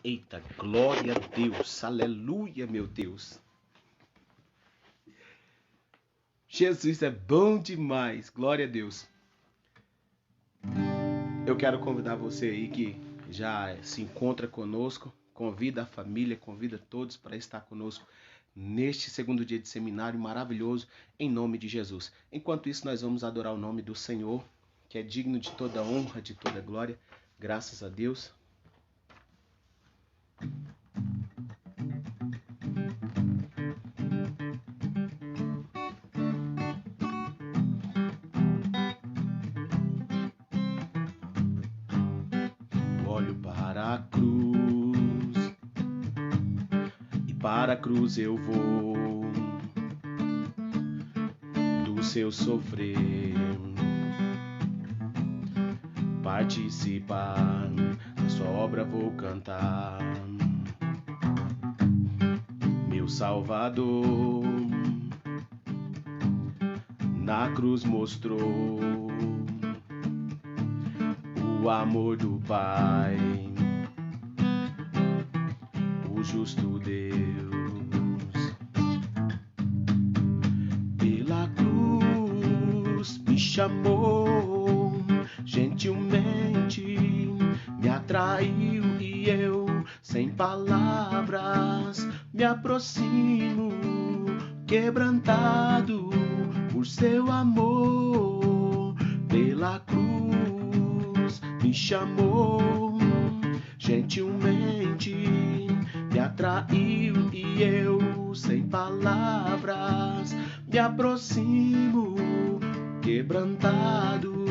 Eita, glória a Deus, aleluia, meu Deus. Jesus é bom demais, glória a Deus. Eu quero convidar você aí que já se encontra conosco, convida a família, convida todos para estar conosco neste segundo dia de seminário maravilhoso, em nome de Jesus. Enquanto isso, nós vamos adorar o nome do Senhor, que é digno de toda honra, de toda glória, graças a Deus. Olho para a cruz, e para a cruz eu vou, do seu sofrer, participar, da sua obra vou cantar. Meu Salvador, na cruz mostrou o amor do Pai, o justo Deus. Pela cruz me chamou, gentilmente me atraiu e eu, sem palavras, me aproximo, quebrantado por seu amor. Pela cruz me chamou, gentilmente me atraiu e eu, sem palavras, me aproximo, quebrantado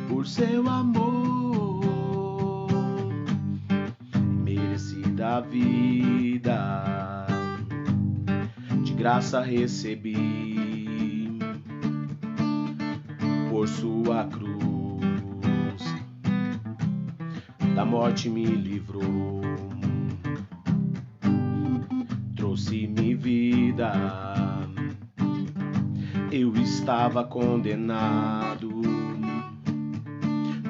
por seu amor. Merecida a vida, de graça recebi, por sua cruz, da morte me livrou, trouxe-me vida. Eu estava condenado,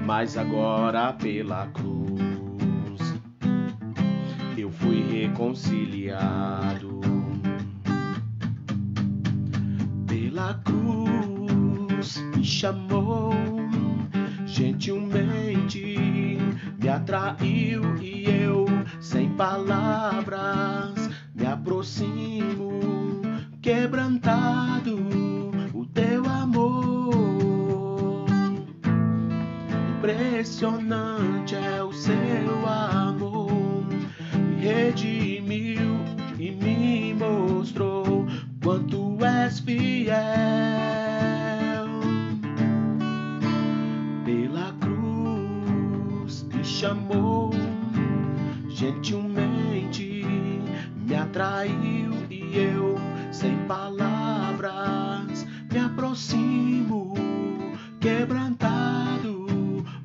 mas agora pela cruz eu fui reconciliado. Pela cruz me chamou, gentilmente me atraiu e eu, sem palavras, me aproximo, quebrantado o teu amor. Impressionante é o seu amor, me redimiu e me mostrou quanto és fiel. Pela cruz me chamou, gentilmente me atraiu e eu, sem palavras, me aproximo, quebrantado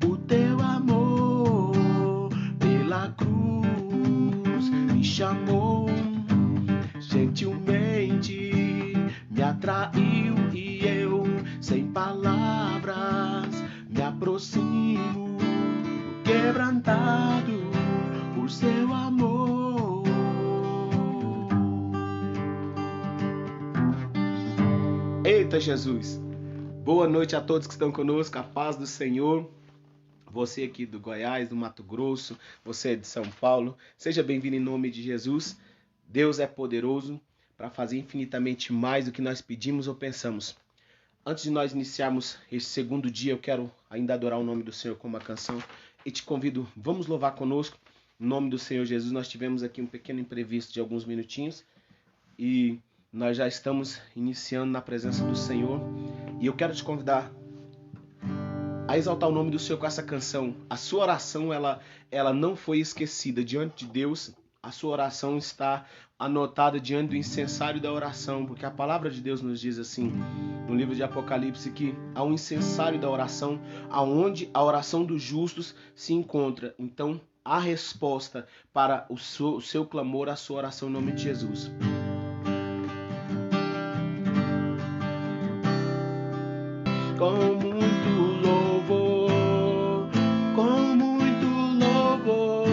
o teu amor. Pela cruz me chamou, gentilmente me atraiu e eu, sem palavras, me aproximo, quebrantado por seu amor. Eita Jesus! Boa noite a todos que estão conosco, a paz do Senhor. Você aqui do Goiás, do Mato Grosso, você de São Paulo, seja bem-vindo em nome de Jesus. Deus é poderoso para fazer infinitamente mais do que nós pedimos ou pensamos. Antes de nós iniciarmos esse segundo dia, eu quero ainda adorar o nome do Senhor com uma canção e te convido, vamos louvar conosco o nome do Senhor Jesus. Nós tivemos aqui um pequeno imprevisto de alguns minutinhos e nós já estamos iniciando na presença do Senhor e eu quero te convidar a exaltar o nome do Senhor com essa canção. A sua oração, ela não foi esquecida diante de Deus. A sua oração está anotada diante do incensário da oração, porque a palavra de Deus nos diz assim, no livro de Apocalipse, que há um incensário da oração, aonde a oração dos justos se encontra. Então, há resposta para o seu clamor, a sua oração em nome de Jesus. Com muito louvor, com muito louvor,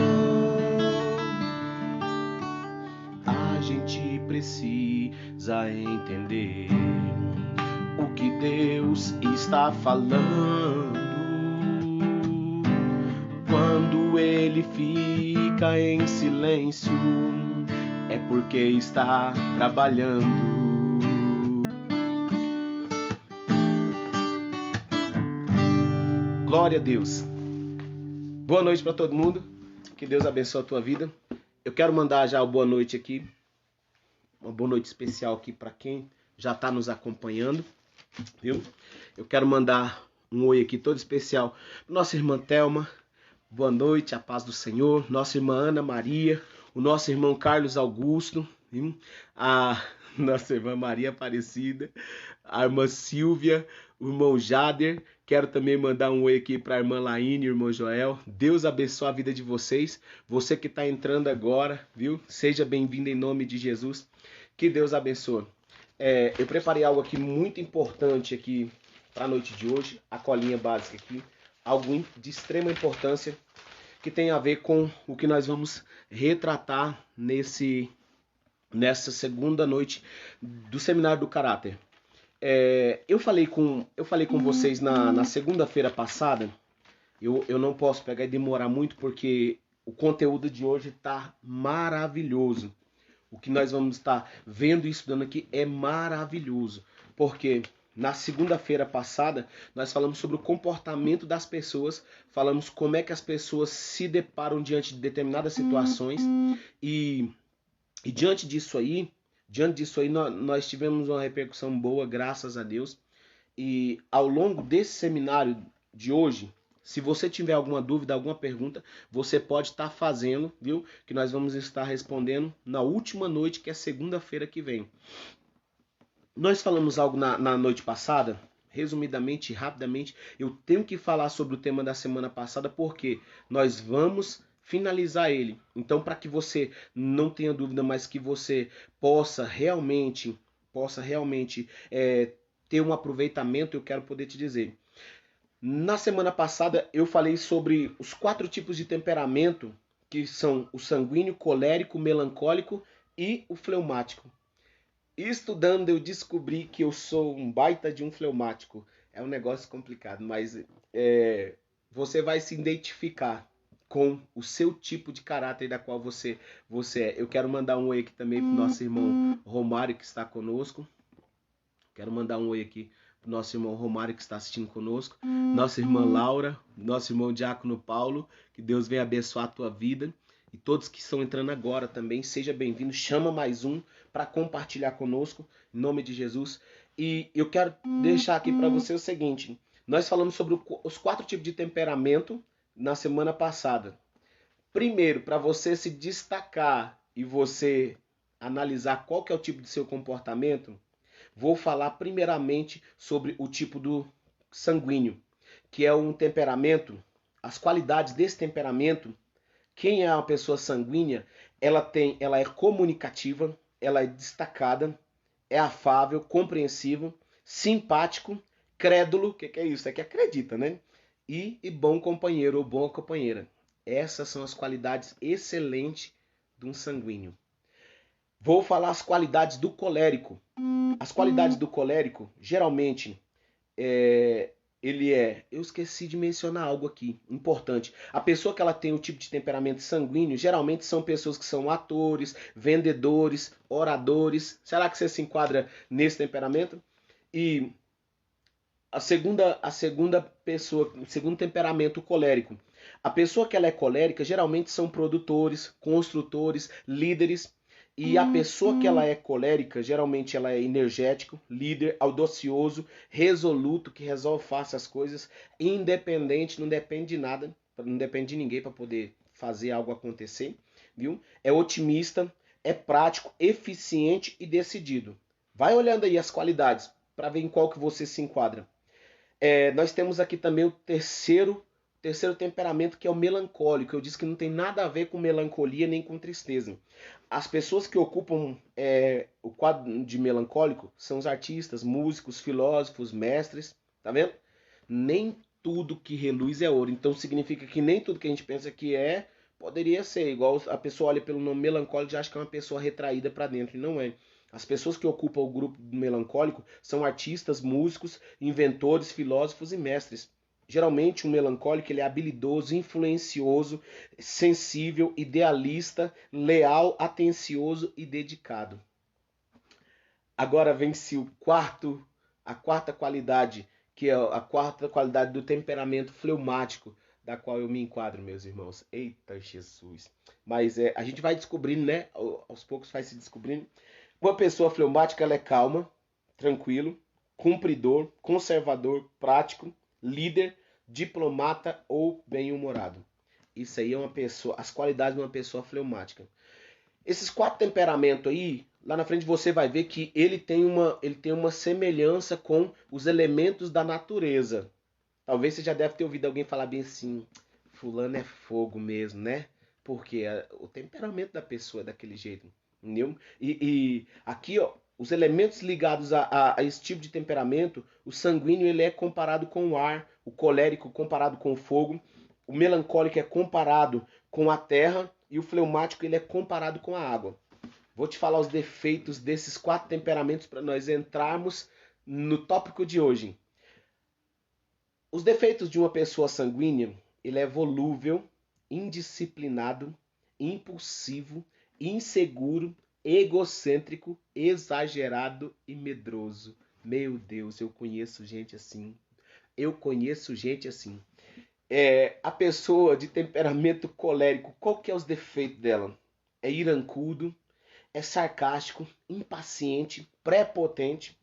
a entender o que Deus está falando. Quando ele fica em silêncio, é porque está trabalhando. Glória a Deus. Boa noite para todo mundo. Que Deus abençoe a tua vida. Eu quero mandar já uma boa noite aqui. Uma boa noite especial aqui para quem já está nos acompanhando. Viu? Eu quero mandar um oi aqui todo especial para nossa irmã Thelma. Boa noite, a paz do Senhor. Nossa irmã Ana Maria. O nosso irmão Carlos Augusto. Viu? A nossa irmã Maria Aparecida. A irmã Silvia. O irmão Jader. Quero também mandar um oi aqui para a irmã Laine e o irmão Joel. Deus abençoe a vida de vocês. Você que está entrando agora, viu? Seja bem-vindo em nome de Jesus. Que Deus abençoe. Eu preparei algo aqui muito importante aqui para a noite de hoje. A colinha básica aqui. Algo de extrema importância que tem a ver com o que nós vamos retratar nessa segunda noite do Seminário do Caráter. Eu falei com vocês na segunda-feira passada. Eu não posso pegar e demorar muito porque o conteúdo de hoje está maravilhoso. O que nós vamos estar vendo e estudando aqui é maravilhoso. Porque na segunda-feira passada nós falamos sobre o comportamento das pessoas, falamos como é que as pessoas se deparam diante de determinadas situações e diante disso aí nós tivemos uma repercussão boa, graças a Deus. E ao longo desse seminário de hoje, se você tiver alguma dúvida, alguma pergunta, você pode estar fazendo, viu? Que nós vamos estar respondendo na última noite, que é segunda-feira que vem. Nós falamos algo na noite passada, resumidamente, rapidamente. Eu tenho que falar sobre o tema da semana passada, porque nós vamos finalizar ele. Então, para que você não tenha dúvida, mas que você possa realmente ter um aproveitamento, eu quero poder te dizer. Na semana passada eu falei sobre os 4 tipos de temperamento, que são o sanguíneo, colérico, melancólico e o fleumático. Estudando eu descobri que eu sou um baita de um fleumático. É um negócio complicado, mas você vai se identificar com o seu tipo de caráter da qual você é. Eu quero mandar um oi aqui também pro nosso irmão Romário que está conosco. Quero mandar um oi aqui pro nosso irmão Romário que está assistindo conosco. Nossa irmã Laura, nosso irmão Diácono Paulo. Que Deus venha abençoar a tua vida. E todos que estão entrando agora também, seja bem-vindo. Chama mais um para compartilhar conosco, em nome de Jesus. E eu quero deixar aqui para você o seguinte. Nós falamos sobre os 4 tipos de temperamento na semana passada. Primeiro, para você se destacar e você analisar qual que é o tipo de seu comportamento, vou falar primeiramente sobre o tipo do sanguíneo, que é um temperamento, as qualidades desse temperamento. Quem é uma pessoa sanguínea, ela é comunicativa, ela é destacada, é afável, compreensivo, simpático, crédulo, o que é isso? É que acredita, né? E bom companheiro ou boa companheira. Essas são as qualidades excelentes de um sanguíneo. Vou falar as qualidades do colérico. As qualidades do colérico, geralmente, eu esqueci de mencionar algo aqui, importante. A pessoa que ela tem o tipo de temperamento sanguíneo, geralmente são pessoas que são atores, vendedores, oradores. Será que você se enquadra nesse temperamento? E a segunda pessoa, o segundo temperamento, colérico. A pessoa que ela é colérica, geralmente são produtores, construtores, líderes. E a pessoa que ela é colérica, geralmente ela é energético, líder, audacioso, resoluto, que resolve fácil as coisas, independente, não depende de nada, não depende de ninguém para poder fazer algo acontecer, viu? É otimista, é prático, eficiente e decidido. Vai olhando aí as qualidades para ver em qual que você se enquadra. Nós temos aqui também o terceiro temperamento, que é o melancólico. Eu disse que não tem nada a ver com melancolia nem com tristeza. As pessoas que ocupam o quadro de melancólico são os artistas, músicos, filósofos, mestres, tá vendo? Nem tudo que reluz é ouro. Então significa que nem tudo que a gente pensa que poderia ser. Igual a pessoa olha pelo nome melancólico e já acha que é uma pessoa retraída para dentro, e não é. As pessoas que ocupam o grupo do melancólico são artistas, músicos, inventores, filósofos e mestres. Geralmente, um melancólico ele é habilidoso, influencioso, sensível, idealista, leal, atencioso e dedicado. Agora vem-se a quarta qualidade, que é a quarta qualidade do temperamento fleumático, da qual eu me enquadro, meus irmãos. Eita Jesus! Mas a gente vai descobrindo, né? Aos poucos vai se descobrindo. Uma pessoa fleumática ela é calma, tranquilo, cumpridor, conservador, prático, líder, diplomata ou bem-humorado. Isso aí é uma pessoa, as qualidades de uma pessoa fleumática. Esses quatro temperamentos aí, lá na frente você vai ver que ele tem uma semelhança com os elementos da natureza. Talvez você já deve ter ouvido alguém falar bem assim, fulano é fogo mesmo, né? Porque o temperamento da pessoa é daquele jeito, entendeu? E aqui, ó, os elementos ligados a esse tipo de temperamento, o sanguíneo ele é comparado com o ar, o colérico comparado com o fogo, o melancólico é comparado com a terra e o fleumático ele é comparado com a água. Vou te falar os defeitos desses quatro temperamentos para nós entrarmos no tópico de hoje. Os defeitos de uma pessoa sanguínea, ele é volúvel, indisciplinado, impulsivo, inseguro, egocêntrico, exagerado e medroso. Meu Deus, eu conheço gente assim. Eu conheço gente assim. A pessoa de temperamento colérico, qual que é os defeitos dela? É irancudo, é sarcástico, impaciente, prepotente,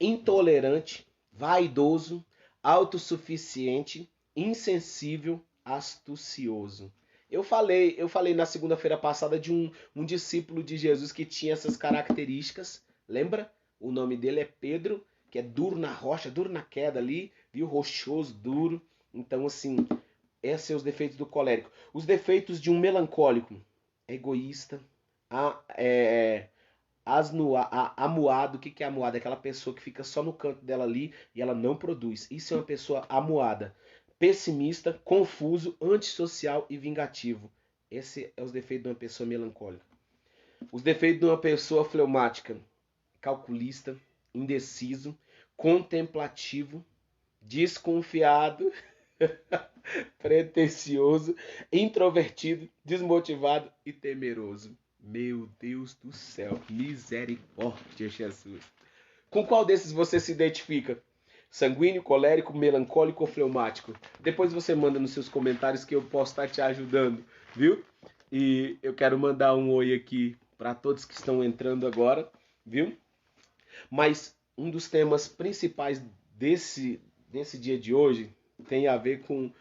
intolerante, vaidoso, autossuficiente, insensível, astucioso. Eu falei na segunda-feira passada de um discípulo de Jesus que tinha essas características. Lembra? O nome dele é Pedro, que é duro na rocha, duro na queda ali, viu? Rochoso, duro. Então, assim, esses são os defeitos do colérico. Os defeitos de um melancólico: é egoísta, amuado. O que é amuado? É aquela pessoa que fica só no canto dela ali e ela não produz. Isso é uma pessoa amuada. Pessimista, confuso, antissocial e vingativo. Esse é os defeitos de uma pessoa melancólica. Os defeitos de uma pessoa fleumática: calculista, indeciso, contemplativo, desconfiado, pretensioso, introvertido, desmotivado e temeroso. Meu Deus do céu, misericórdia, Jesus. Com qual desses você se identifica? Sanguíneo, colérico, melancólico ou fleumático? Depois você manda nos seus comentários que eu posso estar te ajudando, viu? E eu quero mandar um oi aqui para todos que estão entrando agora, viu? Mas um dos temas principais desse dia de hoje tem a ver com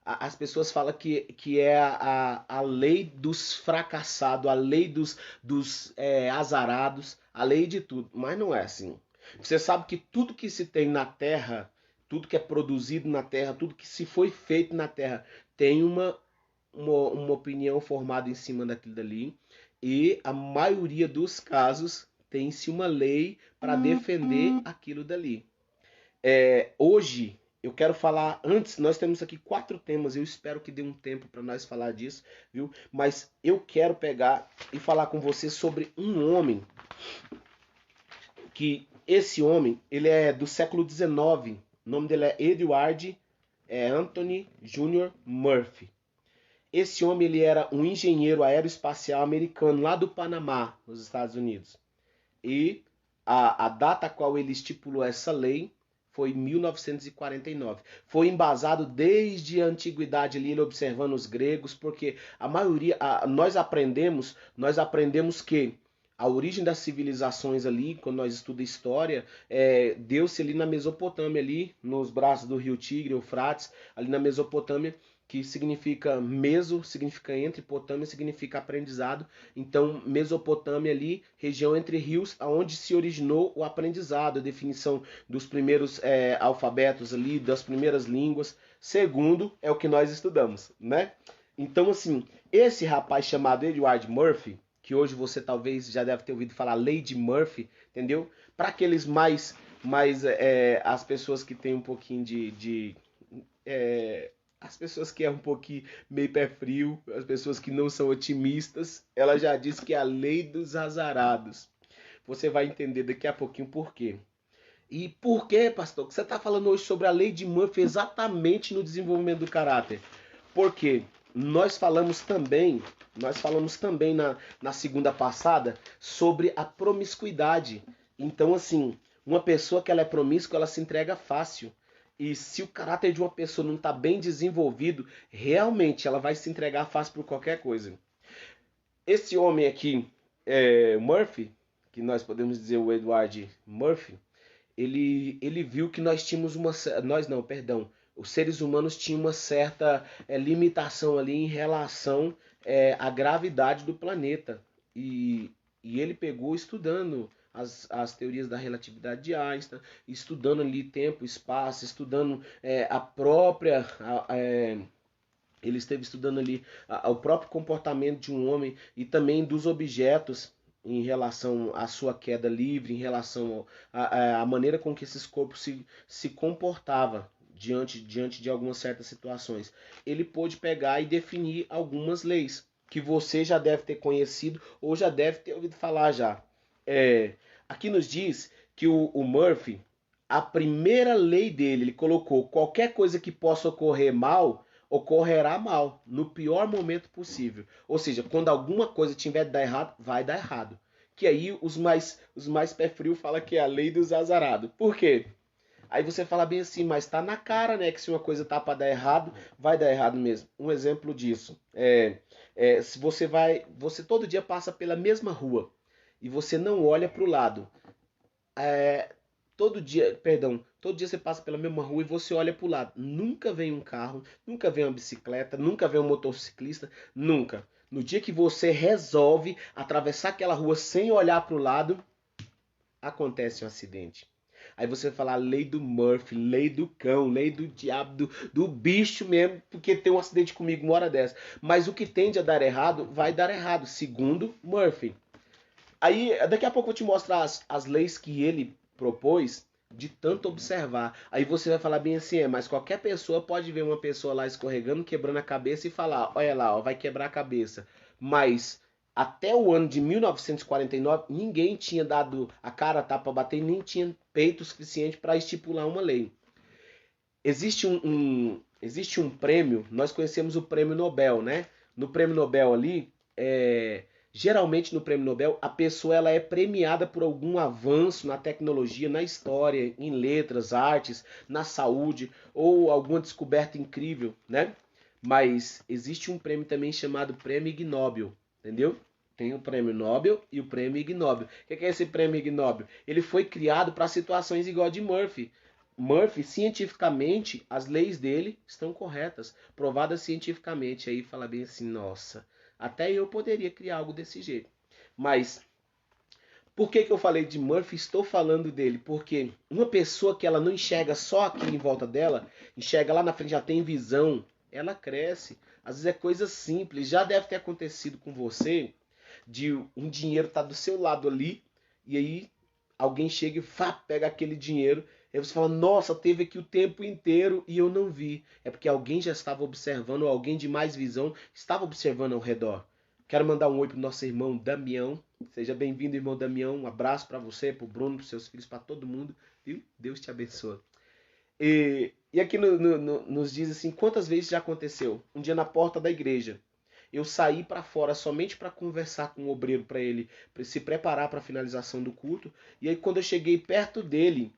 as pessoas falam que é a lei dos fracassados, a lei dos azarados, a lei de tudo. Mas não é assim. Você sabe que tudo que se tem na Terra, tudo que é produzido na Terra, tudo que se foi feito na Terra, tem uma opinião formada em cima daquilo dali. E a maioria dos casos tem-se uma lei para defender aquilo dali. Hoje eu quero falar, antes nós temos aqui 4 temas, eu espero que dê um tempo para nós falar disso, viu? Mas eu quero pegar e falar com você sobre um homem, que esse homem, ele é do século XIX, o nome dele é Edward Anthony Jr. Murphy. Esse homem ele era um engenheiro aeroespacial americano lá do Panamá, nos Estados Unidos. E a data a qual ele estipulou essa lei foi 1949. Foi embasado desde a antiguidade ali, ele observando os gregos, porque a maioria, nós aprendemos que a origem das civilizações ali, quando nós estudamos história, deu-se ali na Mesopotâmia, ali nos braços do rio Tigre, Eufrates, ali na Mesopotâmia, que significa meso, significa entre, potâmia significa aprendizado. Então, Mesopotâmia ali, região entre rios, onde se originou o aprendizado, a definição dos primeiros alfabetos ali, das primeiras línguas. Segundo, é o que nós estudamos, né? Então, assim, esse rapaz chamado Edward Murphy, que hoje você talvez já deve ter ouvido falar Lady Murphy, entendeu? Para aqueles as pessoas que têm um pouquinho as pessoas que é um pouquinho meio pé frio, as pessoas que não são otimistas, ela já diz que é a lei dos azarados. Você vai entender daqui a pouquinho por quê. E por que, pastor, que você está falando hoje sobre a lei de Murphy exatamente no desenvolvimento do caráter? Porque nós falamos também na segunda passada sobre a promiscuidade. Então, assim, uma pessoa que ela é promíscua, ela se entrega fácil. E se o caráter de uma pessoa não está bem desenvolvido, realmente ela vai se entregar fácil por qualquer coisa. Esse homem aqui, Murphy, que nós podemos dizer o Edward Murphy, ele viu que nós tínhamos nós não, perdão, os seres humanos tinham uma certa limitação ali em relação à gravidade do planeta. E ele pegou estudando as teorias da relatividade de Einstein, estudando ali tempo, espaço, estudando a própria. Ele esteve estudando ali o próprio comportamento de um homem e também dos objetos em relação à sua queda livre, em relação à maneira com que esses corpos se comportavam diante de algumas certas situações. Ele pôde pegar e definir algumas leis que você já deve ter conhecido ou já deve ter ouvido falar já. Aqui nos diz que o Murphy, a primeira lei dele, ele colocou qualquer coisa que possa ocorrer mal, ocorrerá mal, no pior momento possível. Ou seja, quando alguma coisa tiver de dar errado, vai dar errado. Que aí os mais pé frio falam que é a lei dos azarados. Por quê? Aí você fala bem assim, mas tá na cara, né, que se uma coisa tá para dar errado, vai dar errado mesmo. Um exemplo disso se você todo dia passa pela mesma rua e você não olha para o lado, todo dia você passa pela mesma rua e você olha para o lado. Nunca vem um carro, nunca vem uma bicicleta, nunca vem um motociclista, nunca. No dia que você resolve atravessar aquela rua sem olhar para o lado, acontece um acidente. Aí você vai falar lei do Murphy, lei do cão, lei do diabo, do bicho mesmo, porque tem um acidente comigo uma hora dessa. Mas o que tende a dar errado, vai dar errado, segundo Murphy. Aí, daqui a pouco eu vou te mostrar as leis que ele propôs de tanto observar. Aí você vai falar bem assim, mas qualquer pessoa pode ver uma pessoa lá escorregando, quebrando a cabeça e falar, olha lá, ó, vai quebrar a cabeça. Mas até o ano de 1949, ninguém tinha dado a cara a tapa para bater, nem tinha peito suficiente para estipular uma lei. Existe um prêmio, nós conhecemos o prêmio Nobel, né? No prêmio Nobel ali, geralmente no prêmio Nobel, a pessoa ela é premiada por algum avanço na tecnologia, na história, em letras, artes, na saúde, ou alguma descoberta incrível, né? Mas existe um prêmio também chamado Prêmio Ig Nobel, entendeu? Tem o Prêmio Nobel e o Prêmio Ig Nobel. O que é esse Prêmio Ig Nobel? Ele foi criado para situações igual a de Murphy. Murphy, cientificamente, as leis dele estão corretas, provadas cientificamente. Aí fala bem assim, nossa, até eu poderia criar algo desse jeito. Mas por que eu falei de Murphy? Estou falando dele porque uma pessoa que ela não enxerga só aqui em volta dela, enxerga lá na frente, já tem visão, ela cresce. Às vezes é coisa simples. Já deve ter acontecido com você de um dinheiro estar do seu lado ali e aí alguém chega e pega aquele dinheiro. Aí você fala, nossa, teve aqui o tempo inteiro e eu não vi. É porque alguém já estava observando, ou alguém de mais visão estava observando ao redor. Quero mandar um oi pro nosso irmão Damião. Seja bem-vindo, irmão Damião. Um abraço para você, pro Bruno, pros seus filhos, para todo mundo. Viu? Deus te abençoe. E aqui nos diz assim, quantas vezes já aconteceu? Um dia na porta da igreja, eu saí para fora somente para conversar com o obreiro, para ele se preparar para a finalização do culto. E aí quando eu cheguei perto dele,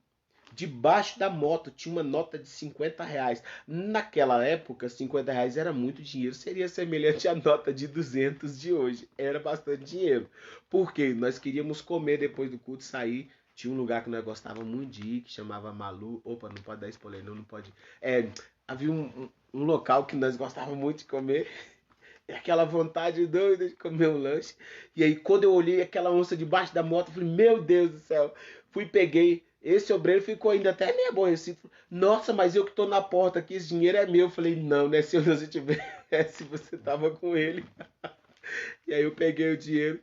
debaixo da moto tinha uma nota de 50 reais. Naquela época, 50 reais era muito dinheiro. Seria semelhante à nota de 200 de hoje. Era bastante dinheiro. Porque nós queríamos comer depois do culto, sair. Tinha um lugar que nós gostávamos muito de ir, que chamava Malu. Opa, não pode dar spoiler, não pode. Havia um local que nós gostávamos muito de comer. Aquela vontade doida de comer um lanche. E aí, quando eu olhei aquela onça debaixo da moto, eu falei, meu Deus do céu. Fui, peguei. Esse obreiro ficou ainda até meio aborrecido. Nossa, mas eu que tô na porta aqui, esse dinheiro é meu. Eu falei, não, né? Se você tivesse, você tava com ele. E aí eu peguei o dinheiro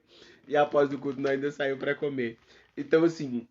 e após o culto nós ainda saiu para comer. Então, assim,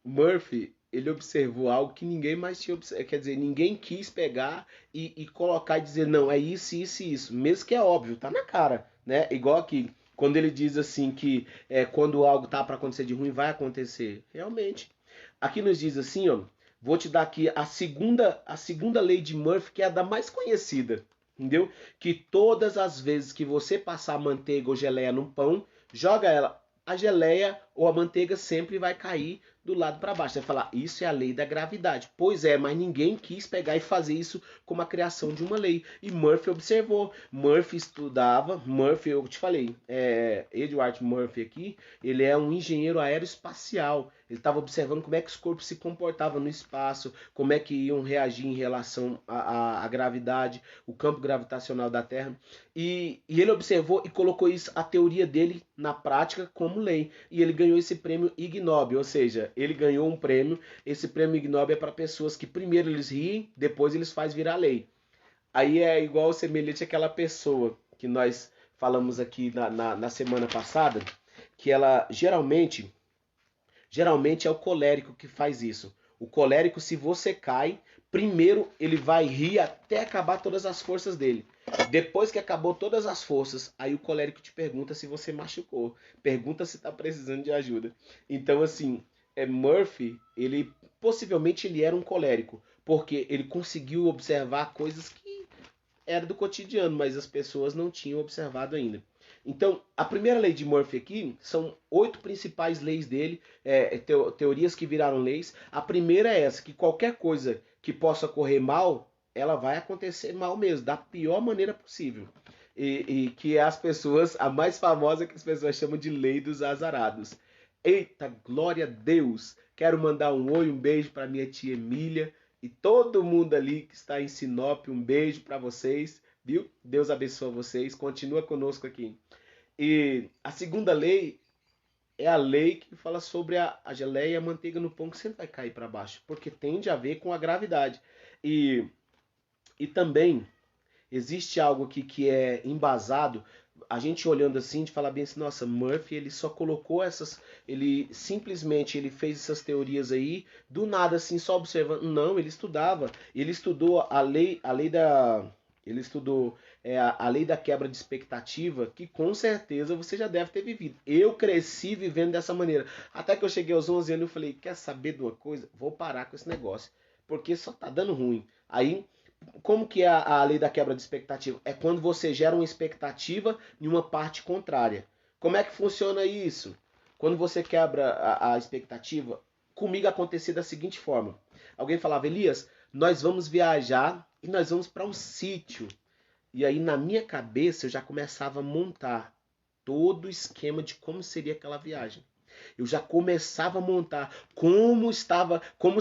Murphy, ele observou algo que ninguém mais tinha observado. Quer dizer, ninguém quis pegar e colocar e dizer, não, é isso, isso e isso. Mesmo que é óbvio, tá na cara, né? Igual aqui. Quando ele diz assim que quando algo tá para acontecer de ruim, vai acontecer. Realmente. Aqui nos diz assim, ó, vou te dar aqui a segunda lei de Murphy, que é a da mais conhecida, entendeu? Que todas as vezes que você passar manteiga ou geleia no pão, joga ela, a geleia ou a manteiga sempre vai cair do lado para baixo. Você vai falar, isso é a lei da gravidade. Pois é, mas ninguém quis pegar e fazer isso como a criação de uma lei. E Murphy observou. Murphy estudava. Murphy, eu te falei, Edward Murphy aqui, ele é um engenheiro aeroespacial. Ele estava observando como é que os corpos se comportavam no espaço, como é que iam reagir em relação à gravidade, o campo gravitacional da Terra. E ele observou e colocou isso, a teoria dele, na prática como lei. E ele ganhou esse prêmio Ig Nobel, ou seja, ele ganhou um prêmio. Esse prêmio Ig Nobel é para pessoas que primeiro eles riem, depois eles fazem virar lei. Aí é igual semelhante àquela pessoa que nós falamos aqui na semana passada, que ela geralmente é o colérico que faz isso. O colérico, se você cai, primeiro ele vai rir até acabar todas as forças dele. Depois que acabou todas as forças, aí o colérico te pergunta se você machucou. Pergunta se está precisando de ajuda. Então, assim, Murphy, ele possivelmente ele era um colérico, porque ele conseguiu observar coisas que eram do cotidiano, mas as pessoas não tinham observado ainda. Então, a primeira lei de Murphy aqui são 8 principais leis dele, teorias que viraram leis. A primeira é essa, que qualquer coisa que possa correr mal, ela vai acontecer mal mesmo, da pior maneira possível. E que as pessoas, a mais famosa que as pessoas chamam de lei dos azarados. Eita, glória a Deus! Quero mandar um oi, um beijo para minha tia Emília e todo mundo ali que está em Sinop. Um beijo para vocês, viu? Deus abençoe vocês. Continua conosco aqui. E a segunda lei é a lei que fala sobre a geleia e a manteiga no pão que sempre vai cair para baixo, porque tende a ver com a gravidade. E, e também existe algo aqui que é embasado, a gente olhando assim, de falar bem assim, nossa, Murphy, ele só colocou ele simplesmente ele fez essas teorias aí, do nada assim, só observando. Não, ele estudava, ele estudou ele estudou a lei da quebra de expectativa, que com certeza você já deve ter vivido. Eu cresci vivendo dessa maneira. Até que eu cheguei aos 11 anos e falei, quer saber de uma coisa? Vou parar com esse negócio, porque só tá dando ruim. Aí como que é a lei da quebra de expectativa? É quando você gera uma expectativa em uma parte contrária. Como é que funciona isso? Quando você quebra a expectativa, comigo acontecia da seguinte forma. Alguém falava, Elias, nós vamos viajar e nós vamos para um sítio. E aí na minha cabeça eu já começava a montar todo o esquema de como seria aquela viagem. Eu já começava a montar como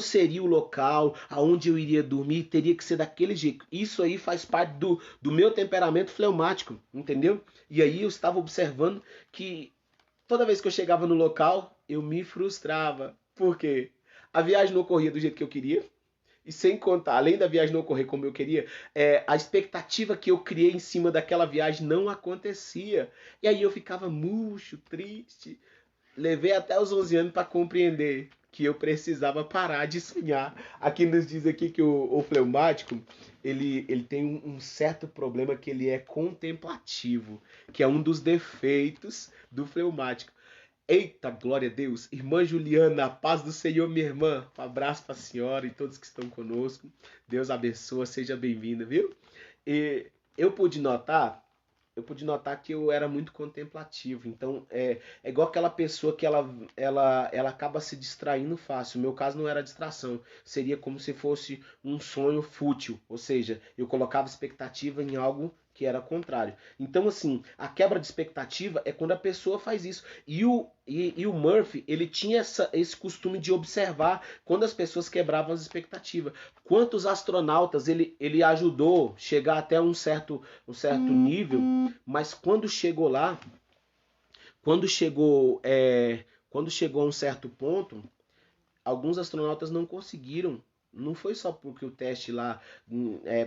seria o local, aonde eu iria dormir, teria que ser daquele jeito. Isso aí faz parte do meu temperamento fleumático, entendeu? E aí eu estava observando que toda vez que eu chegava no local, eu me frustrava. Por quê? A viagem não ocorria do jeito que eu queria. E sem contar, além da viagem não ocorrer como eu queria, a expectativa que eu criei em cima daquela viagem não acontecia. E aí eu ficava murcho, triste. Levei até os 11 anos para compreender que eu precisava parar de sonhar. Aqui nos diz aqui que o fleumático, ele tem um certo problema que ele é contemplativo, que é um dos defeitos do fleumático. Eita, glória a Deus. Irmã Juliana, a paz do Senhor, minha irmã. Um abraço para a senhora e todos que estão conosco. Deus abençoe, seja bem-vinda, viu? E eu pude notar que eu era muito contemplativo. Então, é igual aquela pessoa que ela acaba se distraindo fácil. O meu caso não era distração. Seria como se fosse um sonho fútil. Ou seja, eu colocava expectativa em algo que era contrário. Então, assim, a quebra de expectativa é quando a pessoa faz isso. E o Murphy, ele tinha esse costume de observar quando as pessoas quebravam as expectativas. Quantos astronautas ele ajudou chegar até um certo nível, mas quando chegou, quando chegou a um certo ponto, alguns astronautas não conseguiram. Não foi só porque o teste lá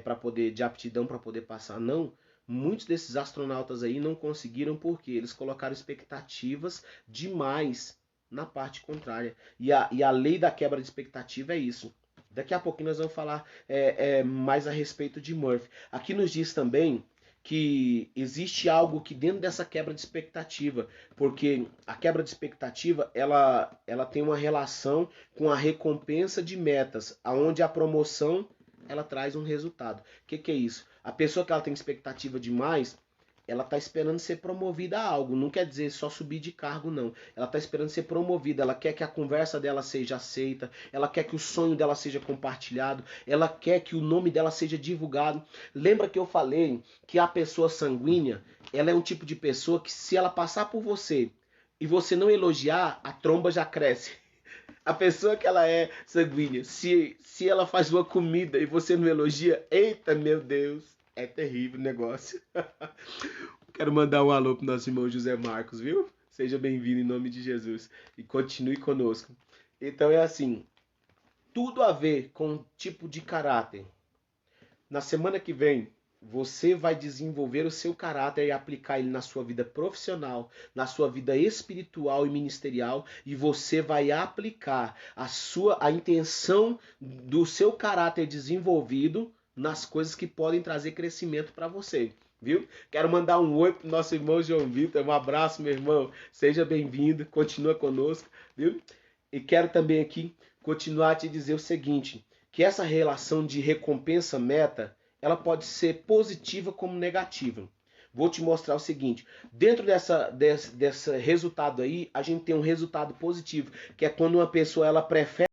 para poder de aptidão para poder passar, não. Muitos desses astronautas aí não conseguiram porque eles colocaram expectativas demais na parte contrária. E a lei da quebra de expectativa é isso. Daqui a pouquinho nós vamos falar mais a respeito de Murphy. Aqui nos diz também que existe algo que dentro dessa quebra de expectativa, porque a quebra de expectativa ela tem uma relação com a recompensa de metas, aonde a promoção ela traz um resultado. O que é isso? A pessoa que ela tem expectativa demais, ela está esperando ser promovida a algo. Não quer dizer só subir de cargo, não. Ela está esperando ser promovida. Ela quer que a conversa dela seja aceita. Ela quer que o sonho dela seja compartilhado. Ela quer que o nome dela seja divulgado. Lembra que eu falei que a pessoa sanguínea, ela é um tipo de pessoa que se ela passar por você e você não elogiar, a tromba já cresce. A pessoa que ela é sanguínea, se ela faz uma comida e você não elogia, eita meu Deus, é terrível o negócio. Quero mandar um alô pro nosso irmão José Marcos, viu? Seja bem-vindo em nome de Jesus e continue conosco. Então é assim, tudo a ver com o tipo de caráter. Na semana que vem, você vai desenvolver o seu caráter e aplicar ele na sua vida profissional, na sua vida espiritual e ministerial, e você vai aplicar a intenção do seu caráter desenvolvido nas coisas que podem trazer crescimento para você. Viu? Quero mandar um oi pro nosso irmão João Vitor. Um abraço, meu irmão. Seja bem-vindo. Continua conosco, viu? E quero também aqui continuar a te dizer o seguinte, que essa relação de recompensa-meta, ela pode ser positiva como negativa. Vou te mostrar o seguinte, dentro desse resultado aí, a gente tem um resultado positivo, que é quando uma pessoa ela prefere